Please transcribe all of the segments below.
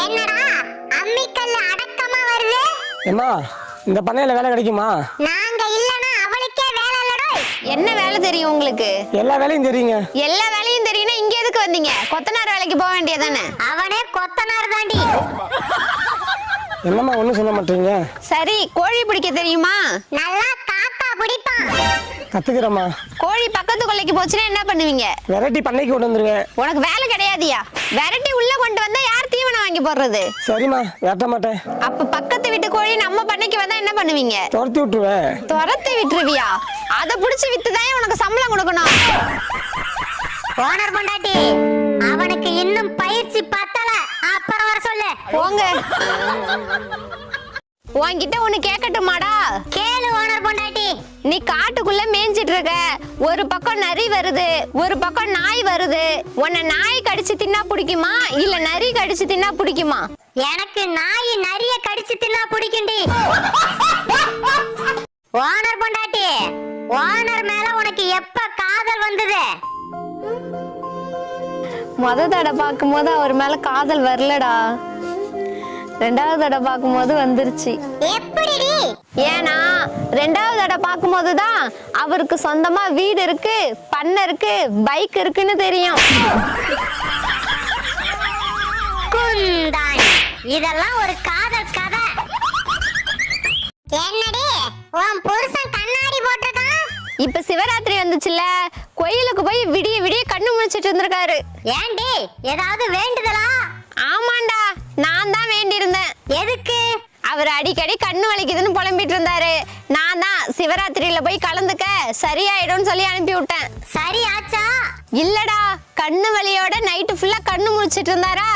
என்னடா அம்மிக்கல்ல அடக்கமா வருது? அம்மா இந்த பண்ணையில வேலை கிடைக்குமா? நாங்க இல்லனா அவளுக்கே வேலை இல்லடா. என்ன வேலை தெரியும் உங்களுக்கு? எல்லா வேலையும் தெரியுங்க. எல்லா வேலையும் தெரியும்னா இங்க எதுக்கு வந்தீங்க? கொத்தனார் வேலைக்கு போக வேண்டியதானே? அவனே கொத்தனார் தாண்டி. என்னம்மா ஒண்ணும் சொல்ல மாட்டீங்க? சரி, கோழி பிடிக்க தெரியுமா? நல்லா காக்கா பிடிப்பான். கத்துக்கிறேம்மா. கோழி பக்கத்து கொல்லைக்கு போச்சுன்னா என்ன பண்ணுவீங்க? வெரைட்டி பண்ணைக்கு கொண்டு வந்துருவேன். உனக்கு வேலை கிடையாதியா? வெரைட்டி உள்ள கொண்டு வந்தா யார் தீவனம் வாங்கி போடுறது? சரிம்மா, வெட்ட மாட்டேன். அப்ப பக்கத்து வீட்டு கோழி நம்ம பண்ணைக்கு வந்தா என்ன பண்ணுவீங்க? துரத்தி விட்டுருவேன். துரத்தி விட்டுருவியா? அத புடிச்சு வித்துதான் உனக்கு சம்பளம் கொடுக்கணும். ஓனர் பொண்டாட்டி, அவனுக்கு இன்னும் பயிற்சி பத்தல. அப்புறம் வர சொல்லு. போங்க. உன்கிட்ட ஒண்ணு கேட்கட்டுமாடா? கேளு ஓனர் பொண்டாட்டி. நீ காட்டுக்குள்ள மேய்ஞ்சிட்டு இருக்க. ஒரு பக்கம் நரி வருது, ஒரு பக்கம் நாய் வருது. உன்னை நாய் கடிச்சு தின்னா பிடிக்குமா இல்ல நரி கடிச்சு தின்னா பிடிக்குமா? எனக்கு நாய் நரிய கடிச்சு தின்னா பிடிக்கும்டி. ஓனர் பொண்டாட்டி, ஓனர் மேல உனக்கு எப்ப காதல் வந்தது? முத தடவை பார்க்கும்போது அவர் மேல காதல் வரலடா. ரெண்டாவது தடவை பார்க்கும்போது வந்துருச்சு. எப்படிடி? ஏன்னா ரெண்டாவது தடவை பார்க்கும்போதுதான் அவருக்கு சொந்தமா வீடு இருக்கு, பண்ணை இருக்கு, பைக் இருக்குன்னு தெரியும். குந்தான், இதெல்லாம் ஒரு காதல் கதை. என்னடி உன் புருஷன் கண்ணாடி போட்டிருக்கான்? இப்ப சிவராத்திரி வந்துச்சுல, கோயிலுக்கு போய் விடிய விடிய கண்ணு முழிச்சிட்டு இருந்திருக்காரு. ஏண்டி ஏதாவது வேண்டுதலா? ஆமாண்டா, நான் தான் வேண்டி இருந்தேன். எதுக்கு? அவர் அடிக்கடி கண்ணு வலிக்குதுன்னு புலம்பிட்டு இருந்தாரு. நான் தான் சிவராத்திரியில போய் கலந்துக்க சரியாயிடும்னு சொல்லி அனுப்பி விட்டேன். சரி ஆச்சா? இல்லடா, கண்ணு வலியோட நைட்டு ஃபுல்லா கண்ணு முழிச்சிட்டு இருந்தாரா,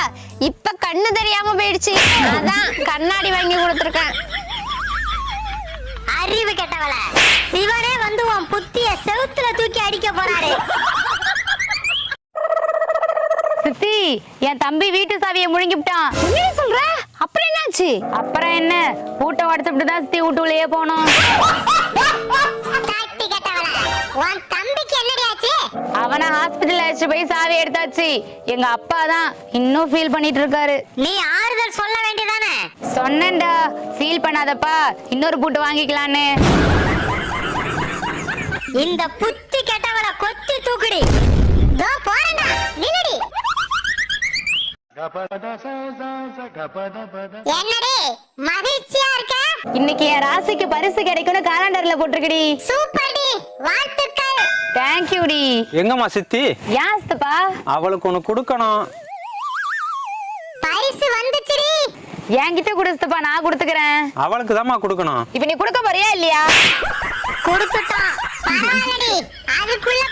இப்ப கண்ணு தெரியாம போயிடுச்சு. அதான் கண்ணாடி வாங்கி கொடுத்துருக்கேன். அறிவு கெட்டவள, சிவனே வந்து உன் புத்திய செவுத்துல தூக்கி அடிக்க போறாரு. சித்தி, என் தம்பி வீட்டு சாவியை முழுங்கிவிட்டான். என்ன சொல்ற? அப்புறம் என்னாச்சு? அப்புறம் என்ன, பூட்டை உடச்சுட்டு தான் சித்தி வீட்டுக்குள்ளேயே போனோம். தட்டி கெட்டவள, உன் தம்பிக்கு என்னடி ஆச்சு? அவனை ஹாஸ்பிட்டல் அழைச்சிட்டு போய் சாவி எடுத்தாச்சு. எங்க அப்பா தான் இன்னும் ஃபீல் பண்ணிட்டு இருக்காரு. நீ ஆறுதல் சொல்ல வேண்டியதானே? சொன்னேன்டா, ஃபீல் பண்ணாதப்பா, இன்னொரு பூட்டு வாங்கிக்கலான்னு. இந்த புத்தி கெட்டவள கொத்தி தூக்குடி. தோ போறேன்டா, நில்லுடி. என்னடி மகிழ்ச்சியா இருக்க? இன்னைக்கு என் ராசிக்கு பரிசு கிடைக்கும்னு காலண்டர்ல போட்டிருக்கடி. சூப்பர்டி, வாழ்த்துக்கள். தேங்க்யூடி. எங்கம்மா சித்தி? ஏன் சித்தப்பா? அவளுக்கு ஒண்ணு கொடுக்கணும். பரிசு வந்துச்சுடி. என்கிட்ட கொடு சித்தப்பா, நான் கொடுத்துக்கிறேன். அவளுக்கு தாம்மா கொடுக்கணும். இப்ப நீ கொடுக்க போறியா இல்லையா? கொடுத்துட்டோம். பரவாயில்லடி, அதுக்குள்ள